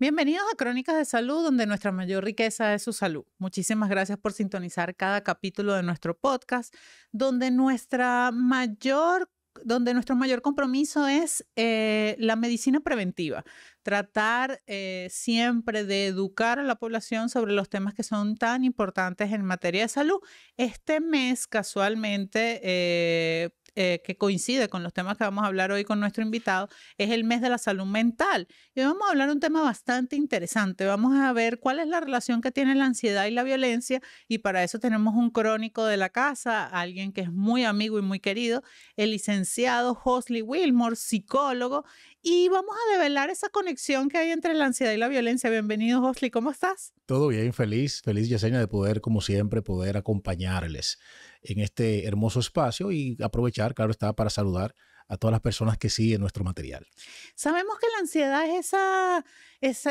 Bienvenidos a Crónicas de Salud, donde nuestra mayor riqueza es su salud. Muchísimas gracias por sintonizar cada capítulo de nuestro podcast, donde nuestro mayor compromiso es la medicina preventiva. Tratar siempre de educar a la población sobre los temas que son tan importantes en materia de salud. Este mes, casualmente, que coincide con los temas que vamos a hablar hoy con nuestro invitado, es el mes de la salud mental. Y hoy vamos a hablar de un tema bastante interesante. Vamos a ver cuál es la relación que tiene la ansiedad y la violencia, y para eso tenemos un crónico de la casa, alguien que es muy amigo y muy querido, el licenciado Hosley Wilmore, psicólogo, y vamos a develar esa conexión que hay entre la ansiedad y la violencia. Bienvenido, Hosley, ¿cómo estás? Todo bien, feliz, Yesenia, de poder, como siempre, poder acompañarles en este hermoso espacio y aprovechar, claro está, para saludar a todas las personas que siguen nuestro material. Sabemos que la ansiedad es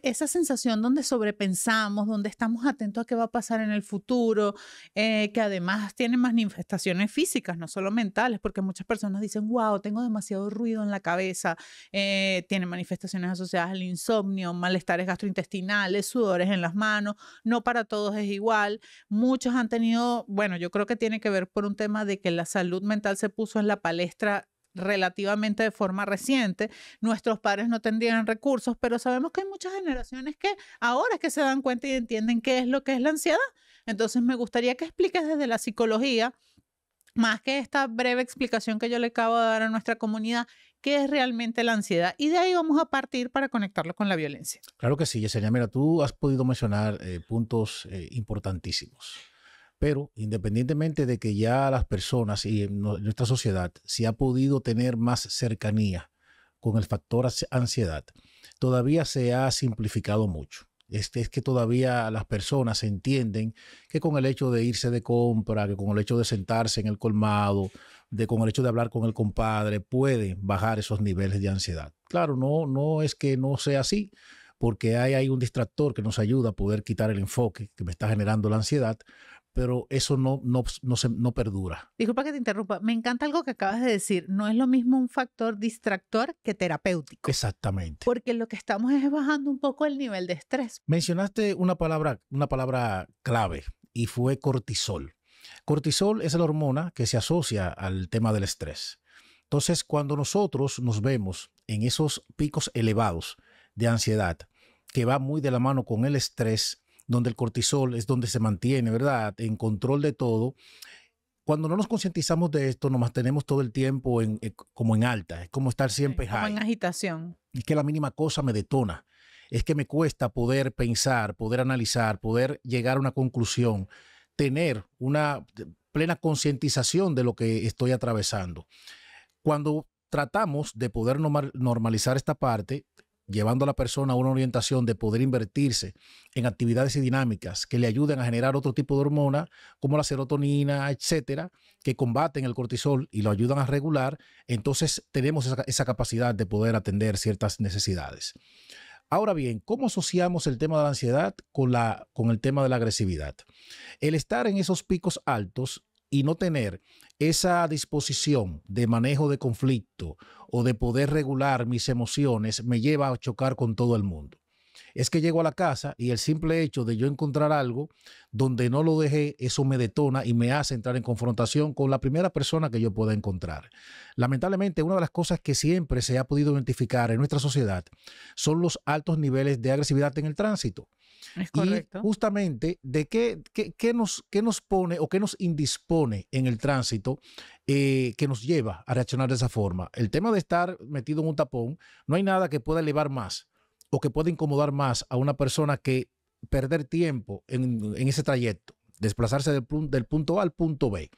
esa sensación donde sobrepensamos, donde estamos atentos a qué va a pasar en el futuro, que además tiene manifestaciones físicas, no solo mentales, porque muchas personas dicen, wow, tengo demasiado ruido en la cabeza, tiene manifestaciones asociadas al insomnio, malestares gastrointestinales, sudores en las manos, no para todos es igual. Muchos han tenido, bueno, yo creo que tiene que ver por un tema de que la salud mental se puso en la palestra relativamente de forma reciente. Nuestros padres no tendrían recursos, pero sabemos que hay muchas generaciones que ahora es que se dan cuenta y entienden qué es lo que es la ansiedad. Entonces me gustaría que expliques desde la psicología, más que esta breve explicación que yo le acabo de dar a nuestra comunidad, qué es realmente la ansiedad, y de ahí vamos a partir para conectarlo con la violencia. Claro que sí, Yesenia. Mira, tú has podido mencionar puntos importantísimos. Pero independientemente de que ya las personas y en nuestra sociedad se ha podido tener más cercanía con el factor ansiedad, todavía se ha simplificado mucho. Es que todavía las personas entienden que con el hecho de irse de compra, que con el hecho de sentarse en el colmado, con el hecho de hablar con el compadre, puede bajar esos niveles de ansiedad. Claro, no es que no sea así, porque hay un distractor que nos ayuda a poder quitar el enfoque que me está generando la ansiedad, pero eso no perdura. Disculpa que te interrumpa, me encanta algo que acabas de decir, no es lo mismo un factor distractor que terapéutico. Exactamente. Porque lo que estamos es bajando un poco el nivel de estrés. Mencionaste una palabra clave, y fue cortisol. Cortisol es la hormona que se asocia al tema del estrés. Entonces, cuando nosotros nos vemos en esos picos elevados de ansiedad, que va muy de la mano con el estrés, donde el cortisol es donde se mantiene, ¿verdad?, en control de todo. Cuando no nos concientizamos de esto, nos mantenemos todo el tiempo como en alta, es como estar siempre como high. en agitación. Es que la mínima cosa me detona, es que me cuesta poder pensar, poder analizar, poder llegar a una conclusión, tener una plena concientización de lo que estoy atravesando. Cuando tratamos de poder normalizar esta parte, llevando a la persona a una orientación de poder invertirse en actividades y dinámicas que le ayuden a generar otro tipo de hormona, como la serotonina, etcétera, que combaten el cortisol y lo ayudan a regular, entonces tenemos esa capacidad de poder atender ciertas necesidades. Ahora bien, ¿cómo asociamos el tema de la ansiedad con el tema de la agresividad? El estar en esos picos altos y no tener esa disposición de manejo de conflicto o de poder regular mis emociones me lleva a chocar con todo el mundo. Es que llego a la casa y el simple hecho de yo encontrar algo donde no lo dejé, eso me detona y me hace entrar en confrontación con la primera persona que yo pueda encontrar. Lamentablemente, una de las cosas que siempre se ha podido identificar en nuestra sociedad son los altos niveles de agresividad en el tránsito. Es correcto. Y justamente de qué nos pone o qué nos indispone en el tránsito que nos lleva a reaccionar de esa forma. El tema de estar metido en un tapón, no hay nada que pueda elevar más o que pueda incomodar más a una persona que perder tiempo en ese trayecto, desplazarse del punto A al punto B.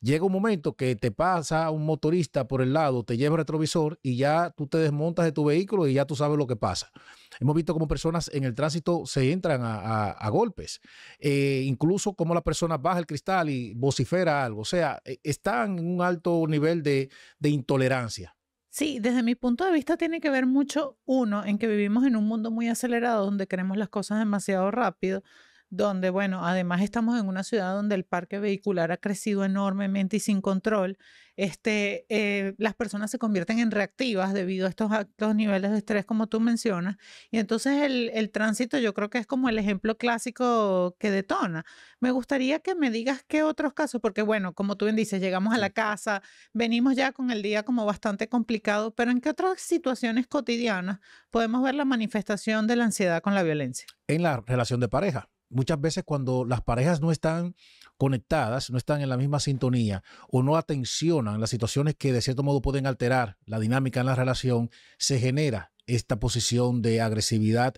Llega un momento que te pasa un motorista por el lado, te lleva el retrovisor y ya tú te desmontas de tu vehículo y ya tú sabes lo que pasa. Hemos visto cómo personas en el tránsito se entran a golpes, incluso cómo la persona baja el cristal y vocifera algo. O sea, están en un alto nivel de intolerancia. Sí, desde mi punto de vista tiene que ver mucho, uno, en que vivimos en un mundo muy acelerado donde queremos las cosas demasiado rápido. donde, bueno, además estamos en una ciudad donde el parque vehicular ha crecido enormemente y sin control, las personas se convierten en reactivas debido a estos altos niveles de estrés, como tú mencionas. Y entonces el tránsito yo creo que es como el ejemplo clásico que detona. Me gustaría que me digas qué otros casos, porque bueno, como tú bien dices, llegamos a la Sí. casa, venimos ya con el día como bastante complicado, pero ¿en qué otras situaciones cotidianas podemos ver la manifestación de la ansiedad con la violencia? En la relación de pareja. Muchas veces cuando las parejas no están conectadas, no están en la misma sintonía o no atencionan las situaciones que de cierto modo pueden alterar la dinámica en la relación, se genera esta posición de agresividad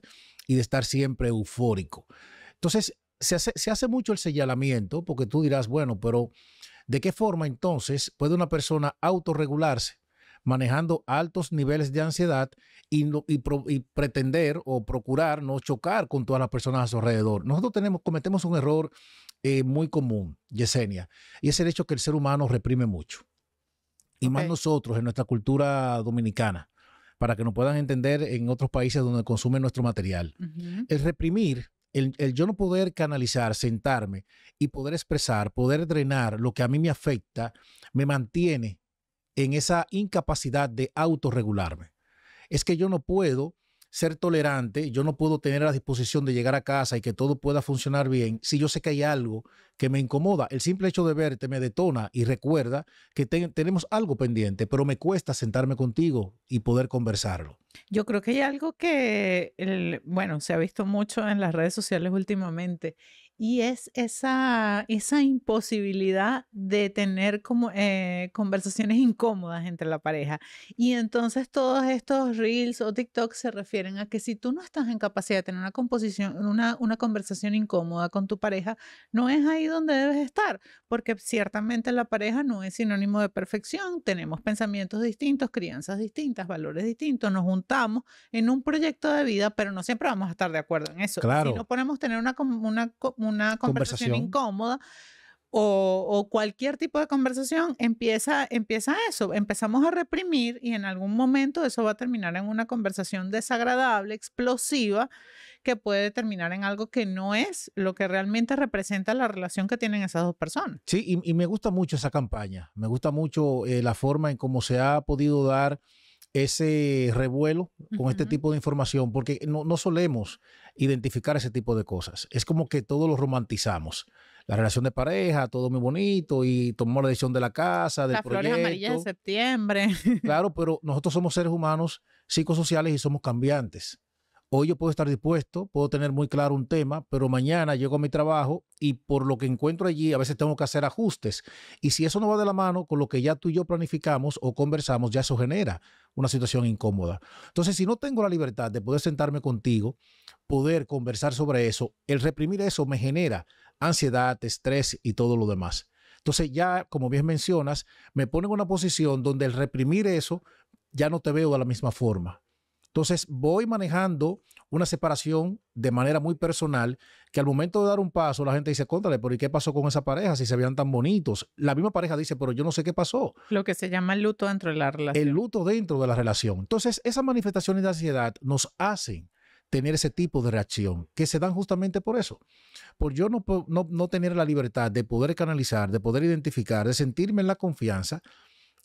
y de estar siempre eufórico. Entonces, se hace mucho el señalamiento porque tú dirás, bueno, pero ¿de qué forma entonces puede una persona autorregularse manejando altos niveles de ansiedad y pretender o procurar no chocar con todas las personas a su alrededor? Nosotros cometemos un error muy común, Yesenia, y es el hecho que el ser humano reprime mucho. Y más Ok. nosotros en nuestra cultura dominicana, para que nos puedan entender en otros países donde consumen nuestro material. Ujú. El reprimir, el yo no poder canalizar, sentarme y poder expresar, poder drenar lo que a mí me afecta, me mantiene en esa incapacidad de autorregularme. Es que yo no puedo ser tolerante, yo no puedo tener la disposición de llegar a casa y que todo pueda funcionar bien si yo sé que hay algo que me incomoda. El simple hecho de verte me detona y recuerda que tenemos algo pendiente, pero me cuesta sentarme contigo y poder conversarlo. Yo creo que hay algo que, bueno, se ha visto mucho en las redes sociales últimamente y es esa imposibilidad de tener como conversaciones incómodas entre la pareja. Y entonces todos estos reels o TikTok se refieren a que si tú no estás en capacidad de tener una conversación incómoda con tu pareja, no es ahí donde debes estar, porque ciertamente la pareja no es sinónimo de perfección, tenemos pensamientos distintos, crianzas distintas, valores distintos, nos juntamos en un proyecto de vida, pero no siempre vamos a estar de acuerdo en eso. Y si no Claro, podemos tener una conversación conversación. incómoda o cualquier tipo de conversación, empieza eso, empezamos a reprimir y en algún momento eso va a terminar en una conversación desagradable, explosiva, que puede terminar en algo que no es lo que realmente representa la relación que tienen esas dos personas. Sí, y me gusta mucho esa campaña, me gusta mucho la forma en cómo se ha podido dar ese revuelo con este Ujú. tipo de información, porque no solemos identificar ese tipo de cosas. Es como que todo lo romantizamos. La relación de pareja, todo muy bonito y tomamos la decisión de la casa, del Las flores amarillas de proyecto. septiembre. Claro, pero nosotros somos seres humanos psicosociales y somos cambiantes. Hoy yo puedo estar dispuesto, puedo tener muy claro un tema, pero mañana llego a mi trabajo y por lo que encuentro allí, a veces tengo que hacer ajustes. Y si eso no va de la mano con lo que ya tú y yo planificamos o conversamos, ya eso genera una situación incómoda. Entonces, si no tengo la libertad de poder sentarme contigo, poder conversar sobre eso, el reprimir eso me genera ansiedad, estrés y todo lo demás. Entonces ya, como bien mencionas, me pone en una posición donde el reprimir eso ya no te veo de la misma forma. Entonces voy manejando una separación de manera muy personal que al momento de dar un paso la gente dice, cóntrale, pero ¿y qué pasó con esa pareja si se veían tan bonitos? La misma pareja dice, pero yo no sé qué pasó. Lo que se llama el luto dentro de la El relación. luto dentro de la relación. Entonces esas manifestaciones de ansiedad nos hacen tener ese tipo de reacción que se dan justamente por eso, por yo no tener la libertad de poder canalizar, de poder identificar, de sentirme en la confianza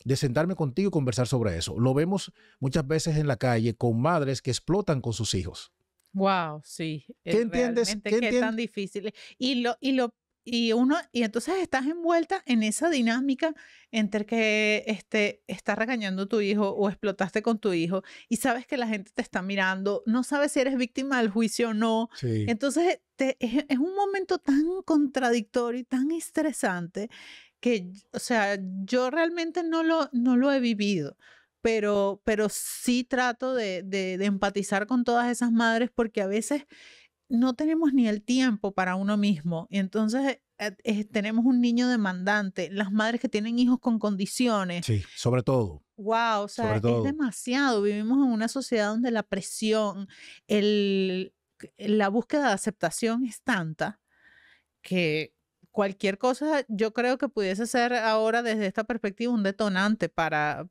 de sentarme contigo y conversar sobre eso. Lo vemos muchas veces en la calle con madres que explotan con sus hijos. Wow, sí, ¿Qué entiendes? realmente ¿Qué qué tan entiendes? difícil es. Y entonces estás envuelta en esa dinámica entre que estás regañando a tu hijo o explotaste con tu hijo y sabes que la gente te está mirando, no sabes si eres víctima del juicio o no. Sí, Entonces es un momento tan contradictorio y tan estresante que, o sea, yo realmente no lo he vivido, pero sí trato de empatizar con todas esas madres porque a veces no tenemos ni el tiempo para uno mismo. Y entonces tenemos un niño demandante, las madres que tienen hijos con condiciones. sí, sobre todo, Wow, o sobre sea, es todo. demasiado. Vivimos en una sociedad donde la presión, el, la búsqueda de aceptación es tanta que cualquier cosa yo creo que pudiese ser ahora desde esta perspectiva un detonante para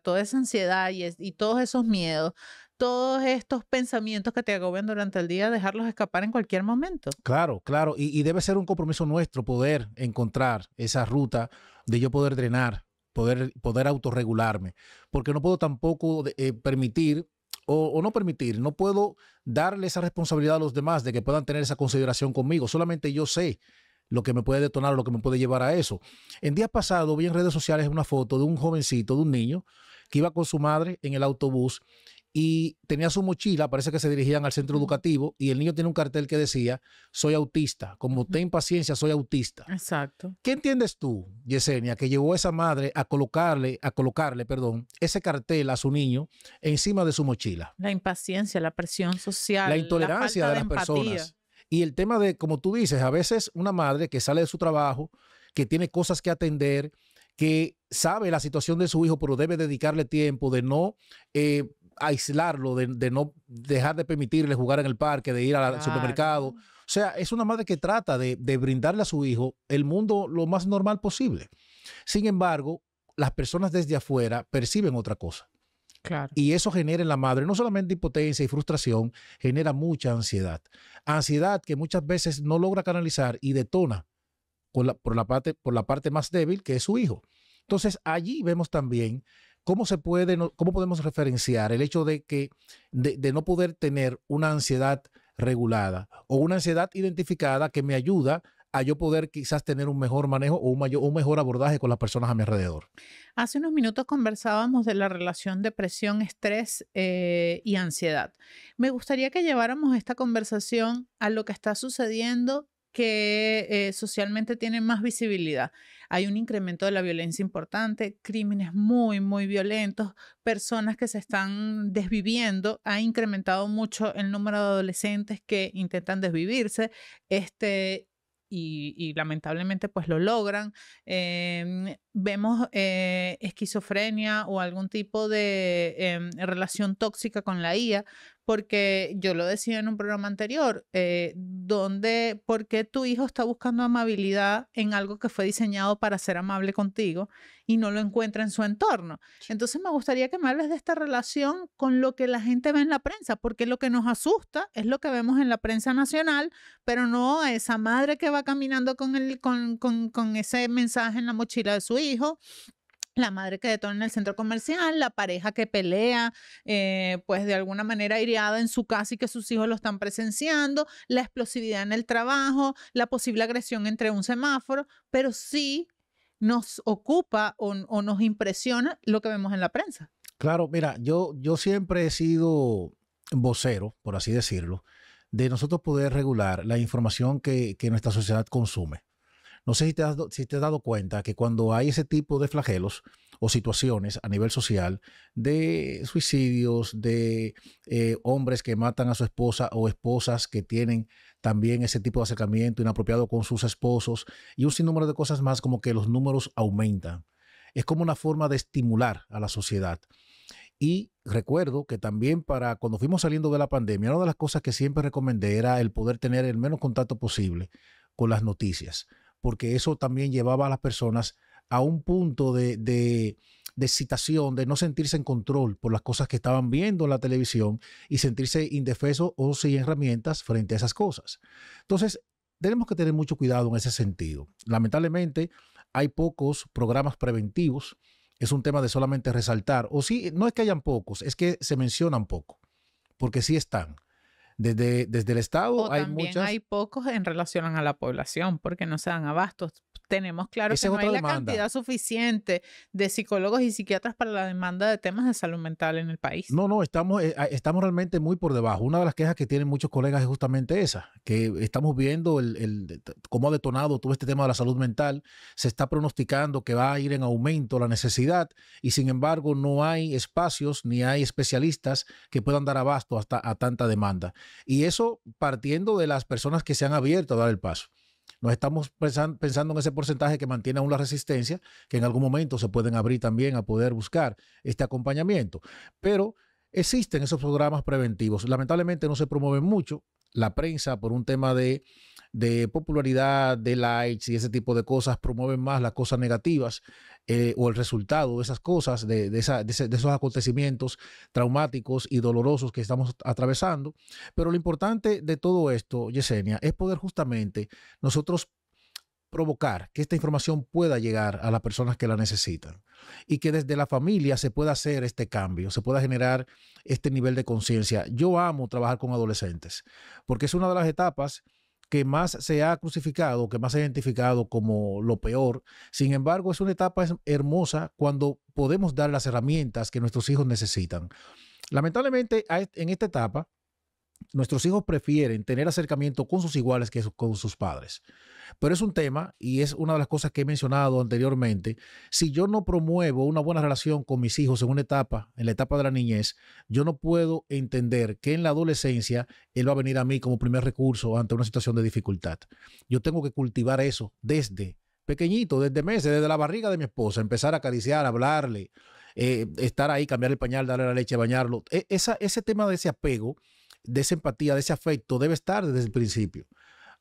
toda esa ansiedad y todos esos miedos. todos estos pensamientos que te agobian durante el día, dejarlos escapar en cualquier momento. Claro, claro. Y debe ser un compromiso nuestro poder encontrar esa ruta de yo poder drenar, poder autorregularme. Porque no puedo tampoco permitir o no permitir, no puedo darle esa responsabilidad a los demás de que puedan tener esa consideración conmigo. Solamente yo sé lo que me puede detonar o lo que me puede llevar a eso. En días pasados vi en redes sociales una foto de un jovencito, de un niño, que iba con su madre en el autobús y tenía su mochila, parece que se dirigían al centro educativo, y el niño tiene un cartel que decía, soy autista, como ten paciencia, soy autista. Exacto. ¿Qué entiendes tú, Yesenia, que llevó a esa madre a colocarle, ese cartel a su niño encima de su mochila? La impaciencia, la presión social, La intolerancia de las personas. Y el tema de, como tú dices, a veces una madre que sale de su trabajo, que tiene cosas que atender, que sabe la situación de su hijo, pero debe dedicarle tiempo, de no aislarlo, de no dejar de permitirle jugar en el parque, de ir al supermercado. O sea, es una madre que trata de brindarle a su hijo el mundo lo más normal posible. Sin embargo, las personas desde afuera perciben otra cosa. Claro. Y eso genera en la madre no solamente impotencia y frustración, genera mucha ansiedad. Ansiedad que muchas veces no logra canalizar y detona por la parte más débil, que es su hijo. Entonces, allí vemos también cómo podemos referenciar el hecho de no poder tener una ansiedad regulada o una ansiedad identificada que me ayuda a yo poder quizás tener un mejor manejo o un mejor abordaje con las personas a mi alrededor. Hace unos minutos conversábamos de la relación depresión, estrés y ansiedad. Me gustaría que lleváramos esta conversación a lo que está sucediendo que socialmente tiene más visibilidad. Hay un incremento de la violencia importante, crímenes muy, muy violentos, personas que se están desviviendo. Ha incrementado mucho el número de adolescentes que intentan desvivirse. Y lamentablemente pues lo logran. Vemos esquizofrenia o algún tipo de relación tóxica con la IA, porque yo lo decía en un programa anterior, ¿por qué tu hijo está buscando amabilidad en algo que fue diseñado para ser amable contigo y no lo encuentra en su entorno? Entonces me gustaría que me hables de esta relación con lo que la gente ve en la prensa, porque lo que nos asusta es lo que vemos en la prensa nacional, pero no a esa madre que va caminando con ese mensaje en la mochila de su hijo, la madre que detona en el centro comercial, la pareja que pelea, pues de alguna manera aireada en su casa y que sus hijos lo están presenciando, la explosividad en el trabajo, la posible agresión entre un semáforo, pero sí nos ocupa o nos impresiona lo que vemos en la prensa. Claro, mira, yo siempre he sido vocero, por así decirlo, de nosotros poder regular la información que nuestra sociedad consume. No sé si te has dado cuenta que cuando hay ese tipo de flagelos o situaciones a nivel social de suicidios, de hombres que matan a su esposa o esposas que tienen también ese tipo de acercamiento inapropiado con sus esposos y un sinnúmero de cosas más, como que los números aumentan. Es como una forma de estimular a la sociedad. Y recuerdo que también para cuando fuimos saliendo de la pandemia, una de las cosas que siempre recomendé era el poder tener el menos contacto posible con las noticias, porque eso también llevaba a las personas a un punto de excitación, de no sentirse en control por las cosas que estaban viendo en la televisión y sentirse indefenso o sin herramientas frente a esas cosas. Entonces, tenemos que tener mucho cuidado en ese sentido. Lamentablemente, hay pocos programas preventivos. Es un tema de solamente resaltar. O sí, no es que hayan pocos, es que se mencionan poco, porque sí están. Desde el Estado o hay también muchas. hay pocos en relación a la población, porque no se dan abastos. Tenemos claro Esa que es no hay otra la demanda. cantidad suficiente de psicólogos y psiquiatras para la demanda de temas de salud mental en el país. No, estamos realmente muy por debajo. Una de las quejas que tienen muchos colegas es justamente esa, que estamos viendo cómo ha detonado todo este tema de la salud mental. Se está pronosticando que va a ir en aumento la necesidad y sin embargo no hay espacios ni hay especialistas que puedan dar abasto a tanta demanda. Y eso partiendo de las personas que se han abierto a dar el paso. Nos estamos pensando en ese porcentaje que mantiene aún la resistencia, que en algún momento se pueden abrir también a poder buscar este acompañamiento. Pero existen esos programas preventivos. Lamentablemente no se promueven mucho. la prensa, por un tema de popularidad, de likes y ese tipo de cosas, promueven más las cosas negativas o el resultado de esas cosas, de esos acontecimientos traumáticos y dolorosos que estamos atravesando. Pero lo importante de todo esto, Yesenia, es poder justamente nosotros provocar que esta información pueda llegar a las personas que la necesitan y que desde la familia se pueda hacer este cambio, se pueda generar este nivel de conciencia. Yo amo trabajar con adolescentes porque es una de las etapas que más se ha crucificado, que más se ha identificado como lo peor. Sin embargo, es una etapa hermosa cuando podemos dar las herramientas que nuestros hijos necesitan. Lamentablemente, en esta etapa, nuestros hijos prefieren tener acercamiento con sus iguales que con sus padres. Pero es un tema, y es una de las cosas que he mencionado anteriormente, si yo no promuevo una buena relación con mis hijos en la etapa de la niñez, yo no puedo entender que en la adolescencia él va a venir a mí como primer recurso ante una situación de dificultad. Yo tengo que cultivar eso desde pequeñito, desde meses, desde la barriga de mi esposa, empezar a acariciar, hablarle, estar ahí, cambiar el pañal, darle la leche, bañarlo. Ese tema de ese apego, de esa empatía, de ese afecto, debe estar desde el principio.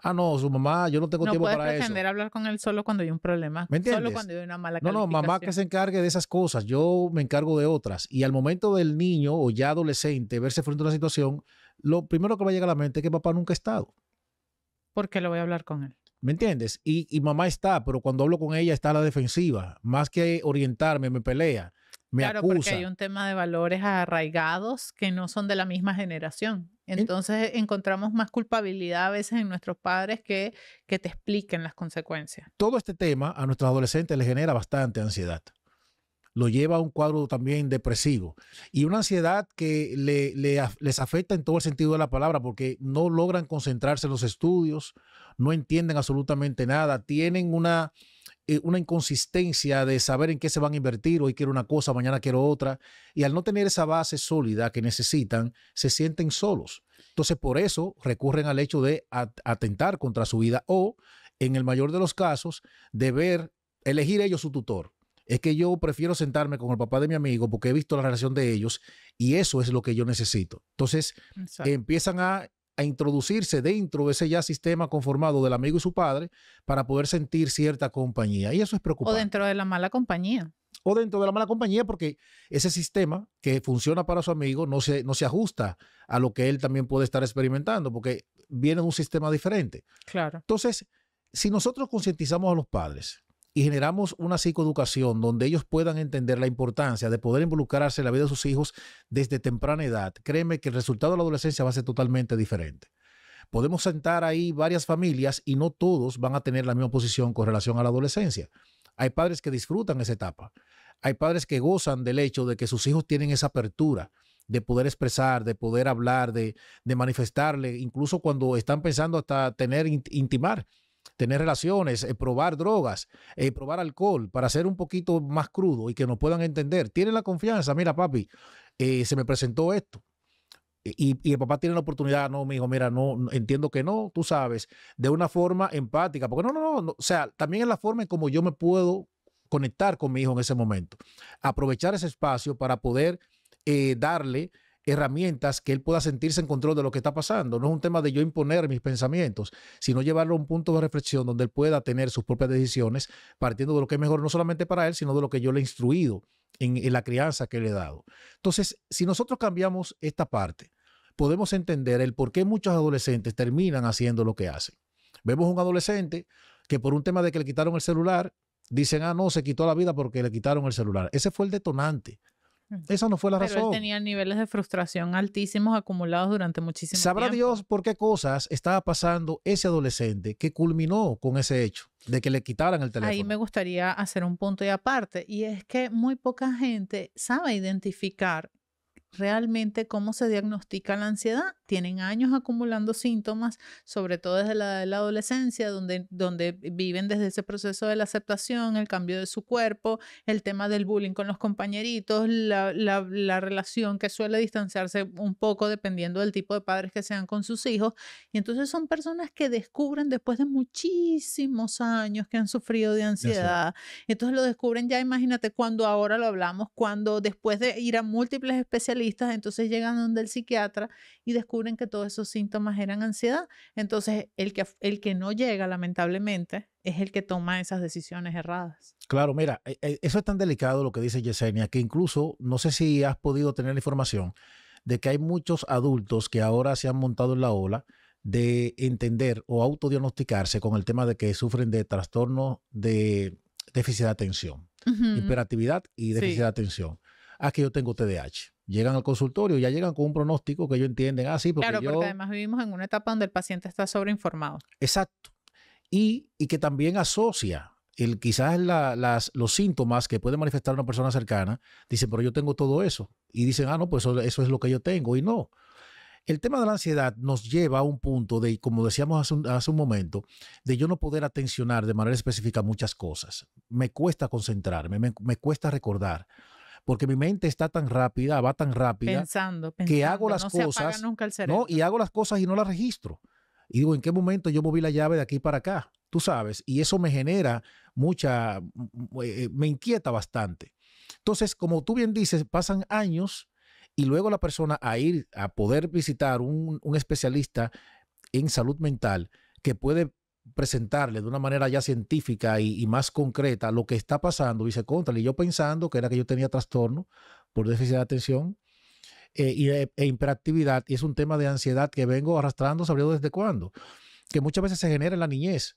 Ah, no, su mamá, yo no tengo tiempo para eso. No puedes pretender hablar con él solo cuando hay un problema. ¿Me entiendes? Solo cuando hay una mala No, calificación. mamá que se encargue de esas cosas. Yo me encargo de otras. Y al momento del niño o ya adolescente verse frente a una situación, lo primero que va a llegar a la mente es que papá nunca ha estado. ¿Por qué lo voy a hablar con él? ¿Me entiendes? Y mamá está, pero cuando hablo con ella está a la defensiva. Más que orientarme, me pelea, me acusa. Claro, porque hay un tema de valores arraigados que no son de la misma generación. Entonces encontramos más culpabilidad a veces en nuestros padres que te expliquen las consecuencias. Todo este tema a nuestros adolescentes les genera bastante ansiedad. Lo lleva a un cuadro también depresivo y una ansiedad que les afecta en todo el sentido de la palabra porque no logran concentrarse en los estudios, no entienden absolutamente nada, tienen una inconsistencia de saber en qué se van a invertir. Hoy quiero una cosa, mañana quiero otra. Y al no tener esa base sólida que necesitan, se sienten solos. Entonces, por eso recurren al hecho de atentar contra su vida o, en el mayor de los casos, elegir ellos su tutor. Es que yo prefiero sentarme con el papá de mi amigo porque he visto la relación de ellos y eso es lo que yo necesito. Entonces, empiezan a introducirse dentro de ese ya sistema conformado del amigo y su padre para poder sentir cierta compañía. Y eso es preocupante. O dentro de la mala compañía. O dentro de la mala compañía porque ese sistema que funciona para su amigo no se ajusta a lo que él también puede estar experimentando porque viene de un sistema diferente. Claro. Entonces, si nosotros concientizamos a los padres y generamos una psicoeducación donde ellos puedan entender la importancia de poder involucrarse en la vida de sus hijos desde temprana edad, créeme que el resultado de la adolescencia va a ser totalmente diferente. Podemos sentar ahí varias familias y no todos van a tener la misma posición con relación a la adolescencia. Hay padres que disfrutan esa etapa. Hay padres que gozan del hecho de que sus hijos tienen esa apertura de poder expresar, de poder hablar, de manifestarle, incluso cuando están pensando hasta intimar, tener relaciones, probar drogas, probar alcohol para ser un poquito más crudo y que nos puedan entender. Tienen la confianza, mira papi, se me presentó esto. Y el papá tiene la oportunidad, no, mi hijo, mira, no, entiendo que no, tú sabes, de una forma empática, porque no, o sea, también es la forma en como yo me puedo conectar con mi hijo en ese momento. Aprovechar ese espacio para poder darle herramientas que él pueda sentirse en control de lo que está pasando. No es un tema de yo imponer mis pensamientos, sino llevarlo a un punto de reflexión donde él pueda tener sus propias decisiones partiendo de lo que es mejor no solamente para él, sino de lo que yo le he instruido en la crianza que le he dado. Entonces, si nosotros cambiamos esta parte, podemos entender el por qué muchos adolescentes terminan haciendo lo que hacen. Vemos un adolescente que por un tema de que le quitaron el celular, dicen, no, se quitó la vida porque le quitaron el celular. Ese fue el detonante. Esa no fue la razón. Pero él tenía niveles de frustración altísimos acumulados durante muchísimo tiempo. Sabrá Dios por qué cosas estaba pasando ese adolescente que culminó con ese hecho de que le quitaran el teléfono. Ahí me gustaría hacer un punto y aparte, y es que muy poca gente sabe identificar realmente cómo se diagnostica la ansiedad. Tienen años acumulando síntomas, sobre todo desde la adolescencia, donde viven desde ese proceso de la aceptación, el cambio de su cuerpo, el tema del bullying con los compañeritos, la relación que suele distanciarse un poco dependiendo del tipo de padres que sean con sus hijos. Y entonces son personas que descubren después de muchísimos años que han sufrido de ansiedad. Entonces lo descubren ya, imagínate, cuando ahora lo hablamos, cuando después de ir a múltiples especialistas, especialistas, entonces llegan donde el psiquiatra y descubren que todos esos síntomas eran ansiedad. Entonces, el que no llega, lamentablemente, es el que toma esas decisiones erradas. Claro, mira, eso es tan delicado lo que dice Yesenia, que incluso, no sé si has podido tener la información de que hay muchos adultos que ahora se han montado en la ola de entender o autodiagnosticarse con el tema de que sufren de trastorno de déficit de atención, hiperactividad y déficit de atención. Que yo tengo TDAH. Llegan al consultorio, ya llegan con un pronóstico que ellos entienden. Sí, porque claro, porque además vivimos en una etapa donde el paciente está sobreinformado. Exacto. Y que también asocia quizás los síntomas que puede manifestar una persona cercana. Dicen, pero yo tengo todo eso. Y dicen, no, pues eso es lo que yo tengo. Y no. El tema de la ansiedad nos lleva a un punto de, como decíamos hace un momento, de yo no poder atencionar de manera específica muchas cosas. Me cuesta concentrarme, me cuesta recordar, porque mi mente está tan rápida, va tan rápida, pensando, que hago las no cosas, se apaga nunca el cerebro. ¿no? Y hago las cosas y no las registro. Y digo, ¿en qué momento yo moví la llave de aquí para acá? Tú sabes, y eso me genera me inquieta bastante. Entonces, como tú bien dices, pasan años y luego la persona a poder visitar un especialista en salud mental que puede presentarle de una manera ya científica y más concreta lo que está pasando, dice, y yo pensando que era que yo tenía trastorno por déficit de atención e hiperactividad, y es un tema de ansiedad que vengo arrastrando, ¿sabría desde cuándo? Que muchas veces se genera en la niñez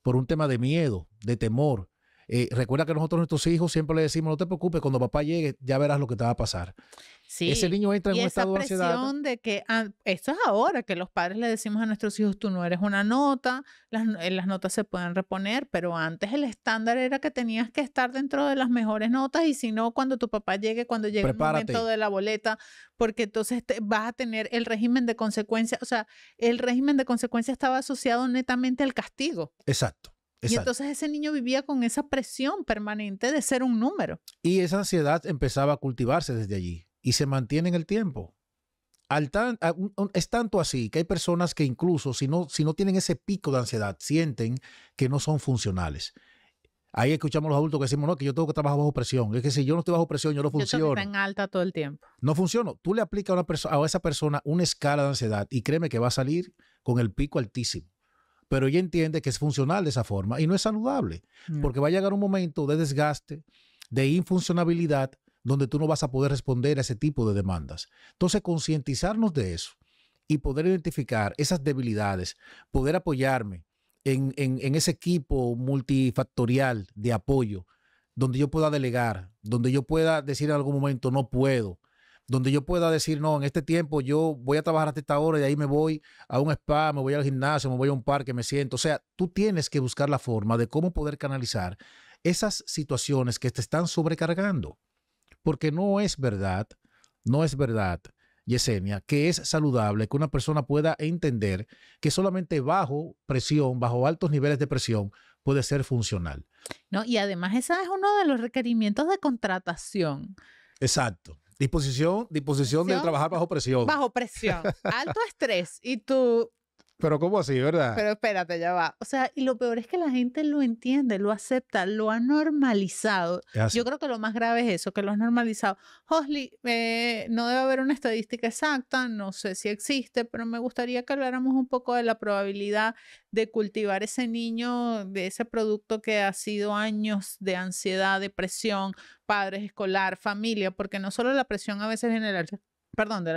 por un tema de miedo, de temor. Recuerda que nosotros a nuestros hijos siempre le decimos, no te preocupes, cuando papá llegue ya verás lo que te va a pasar. Sí, ese niño entra en un estado de ansiedad. Y esa presión de que, esto es ahora, que los padres le decimos a nuestros hijos, tú no eres una nota, las notas se pueden reponer, pero antes el estándar era que tenías que estar dentro de las mejores notas, y si no, cuando tu papá llegue, cuando llegue el momento de la boleta, porque entonces vas a tener el régimen de consecuencia, o sea, el régimen de consecuencia estaba asociado netamente al castigo. Exacto. Y entonces ese niño vivía con esa presión permanente de ser un número. Y esa ansiedad empezaba a cultivarse desde allí y se mantiene en el tiempo. Es tanto así que hay personas que incluso si no tienen ese pico de ansiedad, sienten que no son funcionales. Ahí escuchamos a los adultos que decimos, no, que yo tengo que trabajar bajo presión. Es que si yo no estoy bajo presión, yo no funciono. Yo estoy en alta todo el tiempo. No funciono. Tú le aplicas a esa persona una escala de ansiedad y créeme que va a salir con el pico altísimo. Pero ella entiende que es funcional de esa forma y no es saludable, porque va a llegar un momento de desgaste, de infuncionabilidad, donde tú no vas a poder responder a ese tipo de demandas. Entonces, concientizarnos de eso y poder identificar esas debilidades, poder apoyarme en ese equipo multifactorial de apoyo, donde yo pueda delegar, donde yo pueda decir en algún momento no puedo, donde yo pueda decir, no, en este tiempo yo voy a trabajar hasta esta hora y de ahí me voy a un spa, me voy al gimnasio, me voy a un parque, me siento. O sea, tú tienes que buscar la forma de cómo poder canalizar esas situaciones que te están sobrecargando. Porque no es verdad, Yesenia, que es saludable que una persona pueda entender que solamente bajo presión, bajo altos niveles de presión, puede ser funcional. No, y además ese es uno de los requerimientos de contratación. Exacto. Disposición de trabajar bajo presión. Bajo presión. Alto estrés. Y tú... Pero ¿cómo así, verdad? Pero espérate, ya va. O sea, y lo peor es que la gente lo entiende, lo acepta, lo ha normalizado. Yo creo que lo más grave es eso, que lo has normalizado. Hosli, no debe haber una estadística exacta, no sé si existe, pero me gustaría que habláramos un poco de la probabilidad de cultivar ese niño, de ese producto que ha sido años de ansiedad, depresión, padres, escolar, familia, porque no solo la presión a veces viene de la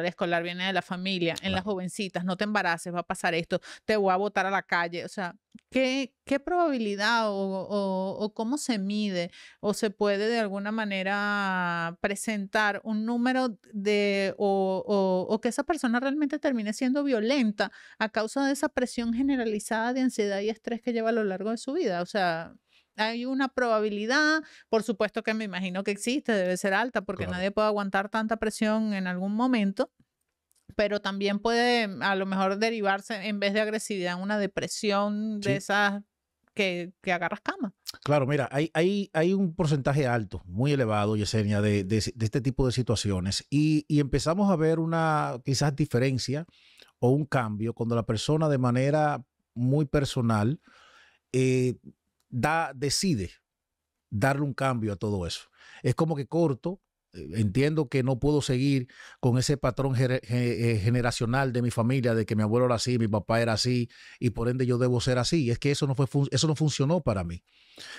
escolar, viene de la familia, en las jovencitas, no te embaraces, va a pasar esto, te voy a botar a la calle. O sea, ¿qué probabilidad o cómo se mide o se puede de alguna manera presentar un número o que esa persona realmente termine siendo violenta a causa de esa presión generalizada de ansiedad y estrés que lleva a lo largo de su vida? O sea, hay una probabilidad, por supuesto que me imagino que existe, debe ser alta porque nadie puede aguantar tanta presión en algún momento, pero también puede a lo mejor derivarse en vez de agresividad en una depresión de esas que agarras cama. Claro, mira, hay un porcentaje alto, muy elevado, Yesenia, de este tipo de situaciones y empezamos a ver una quizás diferencia o un cambio cuando la persona de manera muy personal decide darle un cambio a todo eso. Es como que corto entiendo que no puedo seguir con ese patrón generacional de mi familia, de que mi abuelo era así, mi papá era así, y por ende yo debo ser así. Es que eso no funcionó para mí.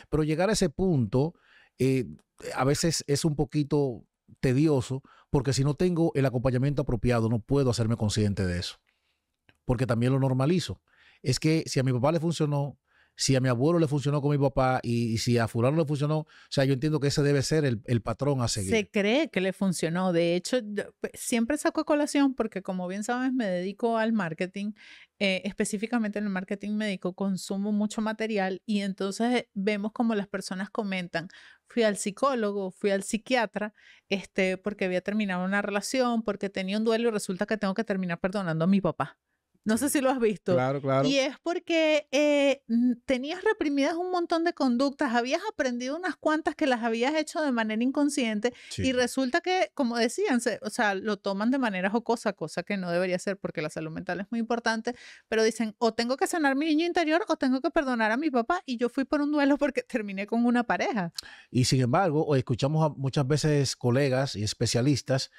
Pero llegar a ese punto eh, a veces es un poquito tedioso, porque si no tengo el acompañamiento apropiado, no puedo hacerme consciente de eso, porque también lo normalizo. Es que si a mi papá le funcionó, si a mi abuelo le funcionó con mi papá y si a fulano le funcionó, o sea, yo entiendo que ese debe ser el patrón a seguir. Se cree que le funcionó. De hecho, siempre saco a colación porque, como bien sabes, me dedico al marketing. Específicamente en el marketing médico consumo mucho material y entonces vemos como las personas comentan, fui al psicólogo, fui al psiquiatra, porque había terminado una relación, porque tenía un duelo y resulta que tengo que terminar perdonando a mi papá. No sé si lo has visto. Claro, claro. Y es porque tenías reprimidas un montón de conductas, habías aprendido unas cuantas que las habías hecho de manera inconsciente Sí. y resulta que, como decían, o sea, lo toman de manera jocosa, cosa que no debería ser porque la salud mental es muy importante, pero dicen, o tengo que sanar mi niño interior o tengo que perdonar a mi papá y yo fui por un duelo porque terminé con una pareja. Y sin embargo, o escuchamos a muchas veces colegas y especialistas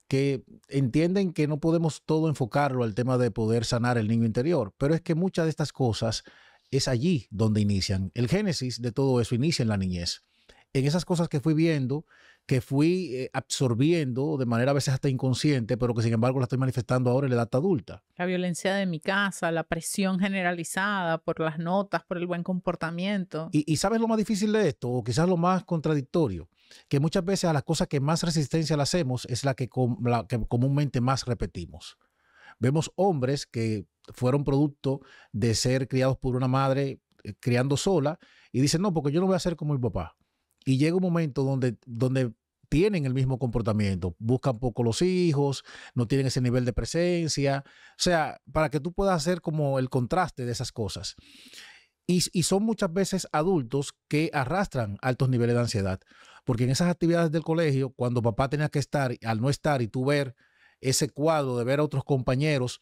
que entienden que no podemos todo enfocarlo al tema de poder sanar el niño interior, pero es que muchas de estas cosas es allí donde inician. El génesis de todo eso inicia en la niñez. En esas cosas que fui viendo, que fui absorbiendo de manera a veces hasta inconsciente, pero que sin embargo la estoy manifestando ahora en la edad adulta. La violencia de mi casa, la presión generalizada por las notas, por el buen comportamiento. Y ¿sabes lo más difícil de esto? O quizás lo más contradictorio, que muchas veces a las cosas que más resistencia le hacemos es la que comúnmente más repetimos. Vemos hombres que fueron producto de ser criados por una madre criando sola y dicen, no, porque yo no voy a ser como mi papá. Y llega un momento donde tienen el mismo comportamiento, buscan poco los hijos, no tienen ese nivel de presencia, o sea, para que tú puedas hacer como el contraste de esas cosas. Y son muchas veces adultos que arrastran altos niveles de ansiedad, porque en esas actividades del colegio, cuando papá tenía que estar, al no estar y tú ver ese cuadro de ver a otros compañeros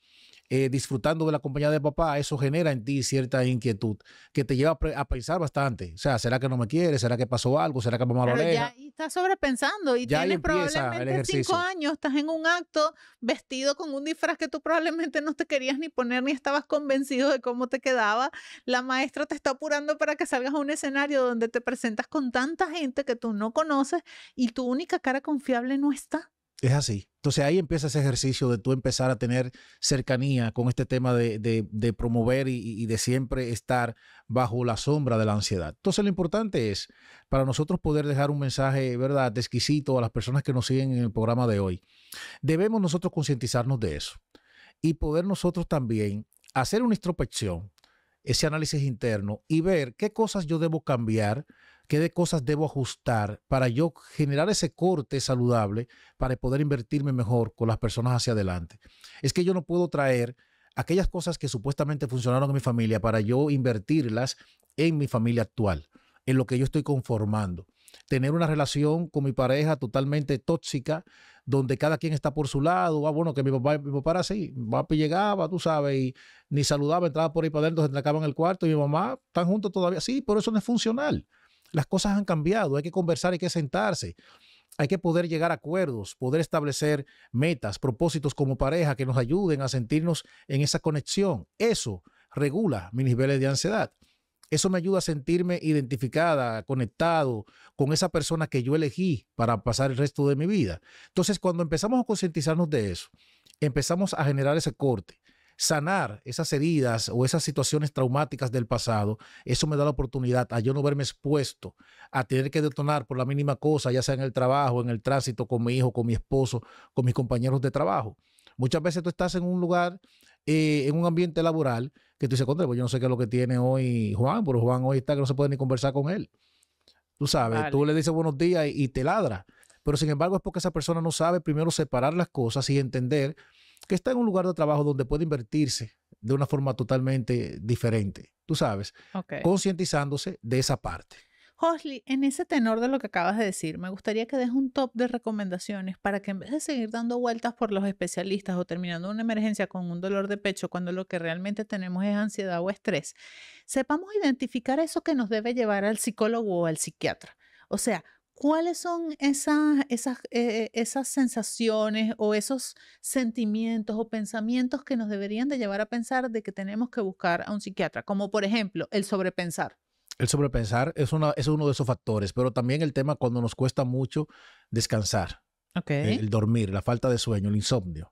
disfrutando de la compañía de papá, eso genera en ti cierta inquietud que te lleva a pensar bastante. O sea, ¿será que no me quiere? ¿Será que pasó algo? ¿Será que mamá lo Pero aleja? ya ahí estás sobrepensando y Ya ahí tienes empieza el probablemente 5 ejercicio. años, estás en un acto vestido con un disfraz que tú probablemente no te querías ni poner ni estabas convencido de cómo te quedaba. La maestra te está apurando para que salgas a un escenario donde te presentas con tanta gente que tú no conoces y tu única cara confiable no está. Es así. Entonces ahí empieza ese ejercicio de tú empezar a tener cercanía con este tema de promover y de siempre estar bajo la sombra de la ansiedad. Entonces lo importante es para nosotros poder dejar un mensaje, ¿verdad?, exquisito a las personas que nos siguen en el programa de hoy. Debemos nosotros concientizarnos de eso y poder nosotros también hacer una introspección, ese análisis interno y ver qué cosas yo debo cambiar, qué de cosas debo ajustar para yo generar ese corte saludable para poder invertirme mejor con las personas hacia adelante. Es que yo no puedo traer aquellas cosas que supuestamente funcionaron en mi familia para yo invertirlas en mi familia actual, en lo que yo estoy conformando. Tener una relación con mi pareja totalmente tóxica, donde cada quien está por su lado. Bueno, que mi papá era así. Mi papá llegaba, tú sabes, y ni saludaba, entraba por ahí para adentro, se atracaba en el cuarto y mi mamá están juntos todavía. Sí, pero eso no es funcional. Las cosas han cambiado, hay que conversar, hay que sentarse, hay que poder llegar a acuerdos, poder establecer metas, propósitos como pareja que nos ayuden a sentirnos en esa conexión. Eso regula mis niveles de ansiedad. Eso me ayuda a sentirme identificada, conectado con esa persona que yo elegí para pasar el resto de mi vida. Entonces, cuando empezamos a concientizarnos de eso, empezamos a generar ese corte, sanar esas heridas o esas situaciones traumáticas del pasado, eso me da la oportunidad a yo no verme expuesto a tener que detonar por la mínima cosa, ya sea en el trabajo, en el tránsito, con mi hijo, con mi esposo, con mis compañeros de trabajo. Muchas veces tú estás en un lugar, en un ambiente laboral, que tú dices, contra, pues yo no sé qué es lo que tiene hoy Juan, pero Juan hoy está que no se puede ni conversar con él. Tú sabes, Vale. tú le dices buenos días y te ladra. Pero sin embargo es porque esa persona no sabe primero separar las cosas y entender que está en un lugar de trabajo donde puede invertirse de una forma totalmente diferente. Tú sabes, Okay. concientizándose de esa parte. Josly, en ese tenor de lo que acabas de decir, me gustaría que des un top de recomendaciones para que en vez de seguir dando vueltas por los especialistas o terminando una emergencia con un dolor de pecho cuando lo que realmente tenemos es ansiedad o estrés, sepamos identificar eso que nos debe llevar al psicólogo o al psiquiatra. O sea, ¿Cuáles son esas sensaciones o esos sentimientos o pensamientos que nos deberían de llevar a pensar de que tenemos que buscar a un psiquiatra? Como por ejemplo, el sobrepensar. El sobrepensar es uno de esos factores, pero también el tema cuando nos cuesta mucho descansar, Ok. el dormir, la falta de sueño, el insomnio.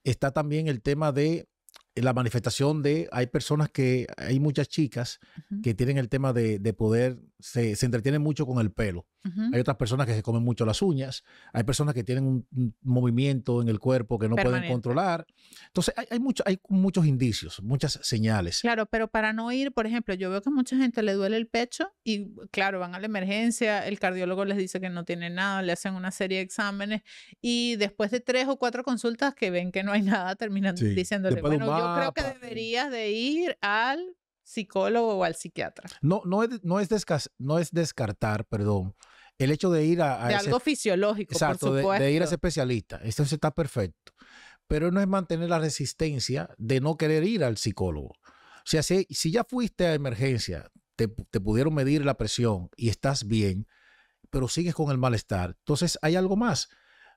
Está también el tema de la manifestación de, hay muchas chicas Ujú, que tienen el tema de poder, se entretienen mucho con el pelo. ujú. Hay otras personas que se comen mucho las uñas. Hay personas que tienen un movimiento en el cuerpo que no pueden Permanente. controlar. Entonces, hay muchos indicios, muchas señales. Claro, pero para no ir, por ejemplo, yo veo que a mucha gente le duele el pecho y claro, van a la emergencia, el cardiólogo les dice que no tiene nada, le hacen una serie de exámenes y después de 3 o 4 consultas que ven que no hay nada, terminan Sí. diciéndole, Después de un bueno, yo creo que mapa. deberías de ir al psicólogo o al psiquiatra. No es descartar, perdón, el hecho de ir a De ese, algo fisiológico, por exacto, de ir a ese supuesto. especialista. Esto sí está perfecto. Pero no es mantener la resistencia de no querer ir al psicólogo. O sea, si ya fuiste a emergencia, te pudieron medir la presión y estás bien, pero sigues con el malestar, entonces hay algo más.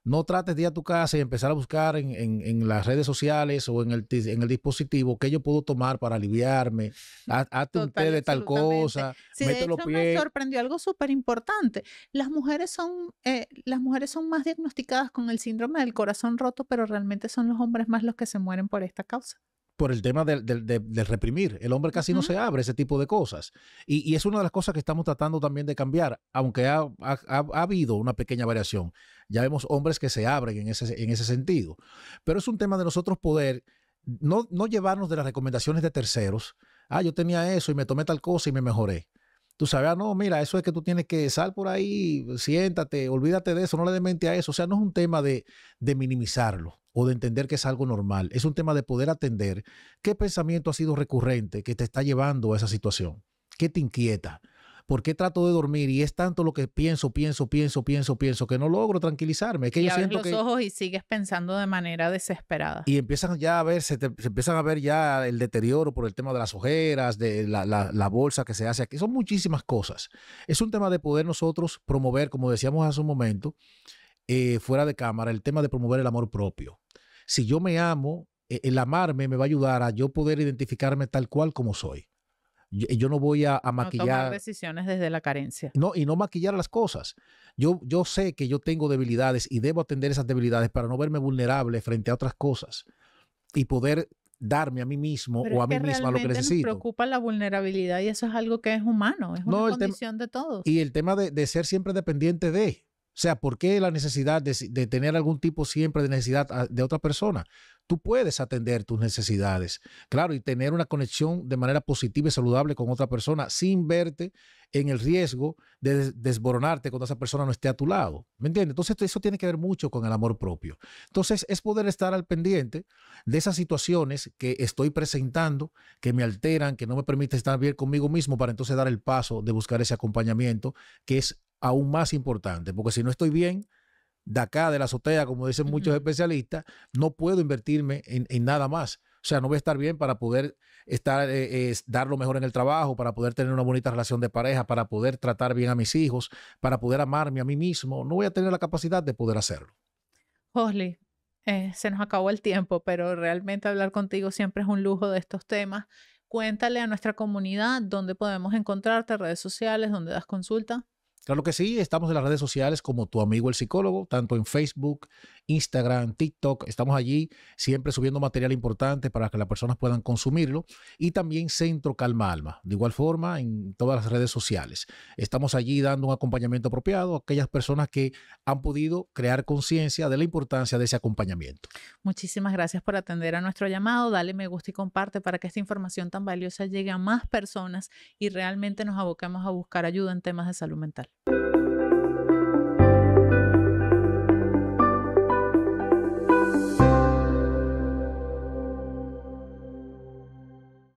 No trates de ir a tu casa y empezar a buscar en las redes sociales o en el dispositivo qué yo puedo tomar para aliviarme. Hazte un té Total y de tal absolutamente. cosa, Sí, de mete los hecho me pies. sorprendió algo súper importante. Las mujeres son más diagnosticadas con el síndrome del corazón roto, pero realmente son los hombres más los que se mueren por esta causa. Por el tema del reprimir. El hombre casi no Ujú. se abre ese tipo de cosas. Y es una de las cosas que estamos tratando también de cambiar, aunque ha habido una pequeña variación. Ya vemos hombres que se abren en ese sentido. Pero es un tema de nosotros poder no llevarnos de las recomendaciones de terceros. Yo tenía eso y me tomé tal cosa y me mejoré. Tú sabes, no, mira, eso es que tú tienes que sal por ahí, siéntate, olvídate de eso, no le des mente a eso. O sea, no es un tema de minimizarlo o de entender que es algo normal. Es un tema de poder atender qué pensamiento ha sido recurrente que te está llevando a esa situación. ¿Qué te inquieta? ¿Por qué trato de dormir? Y es tanto lo que pienso, que no logro tranquilizarme. Es que Y yo abres siento los que ojos y sigues pensando de manera desesperada. y empiezan ya a ver, se empiezan a ver ya el deterioro por el tema de las ojeras, de la bolsa que se hace aquí. Son muchísimas cosas. Es un tema de poder nosotros promover, como decíamos hace un momento, fuera de cámara, el tema de promover el amor propio. Si yo me amo, el amarme me va a ayudar a yo poder identificarme tal cual como soy. Yo no voy a No tomar maquillar, decisiones desde la carencia. no, y no maquillar las cosas. Yo sé que yo tengo debilidades y debo atender esas debilidades para no verme vulnerable frente a otras cosas y poder darme a mí mismo Pero o es a mí que misma lo que realmente nos necesito. preocupa la vulnerabilidad y eso es algo que es humano, es una No, condición de todos. y el tema de ser siempre dependiente de. O sea, ¿por qué la necesidad de tener algún tipo siempre de necesidad de otra persona? Tú puedes atender tus necesidades, claro, y tener una conexión de manera positiva y saludable con otra persona sin verte en el riesgo de desboronarte cuando esa persona no esté a tu lado. ¿Me entiendes? Entonces, eso tiene que ver mucho con el amor propio. Entonces, es poder estar al pendiente de esas situaciones que estoy presentando, que me alteran, que no me permiten estar bien conmigo mismo para entonces dar el paso de buscar ese acompañamiento, que es aún más importante, porque si no estoy bien, de acá, de la azotea, como dicen muchos Ujú. especialistas, no puedo invertirme en nada más. O sea, no voy a estar bien para poder dar lo mejor en el trabajo, para poder tener una bonita relación de pareja, para poder tratar bien a mis hijos, para poder amarme a mí mismo. No voy a tener la capacidad de poder hacerlo. Josly, se nos acabó el tiempo, pero realmente hablar contigo siempre es un lujo de estos temas. Cuéntale a nuestra comunidad dónde podemos encontrarte, redes sociales, dónde das consulta. Claro que sí, estamos en las redes sociales como Tu Amigo el Psicólogo, tanto en Facebook, Instagram, TikTok. Estamos allí siempre subiendo material importante para que las personas puedan consumirlo. Y también Centro Calma Alma, de igual forma en todas las redes sociales. Estamos allí dando un acompañamiento apropiado a aquellas personas que han podido crear conciencia de la importancia de ese acompañamiento. Muchísimas gracias por atender a nuestro llamado. Dale me gusta y comparte para que esta información tan valiosa llegue a más personas y realmente nos aboquemos a buscar ayuda en temas de salud mental.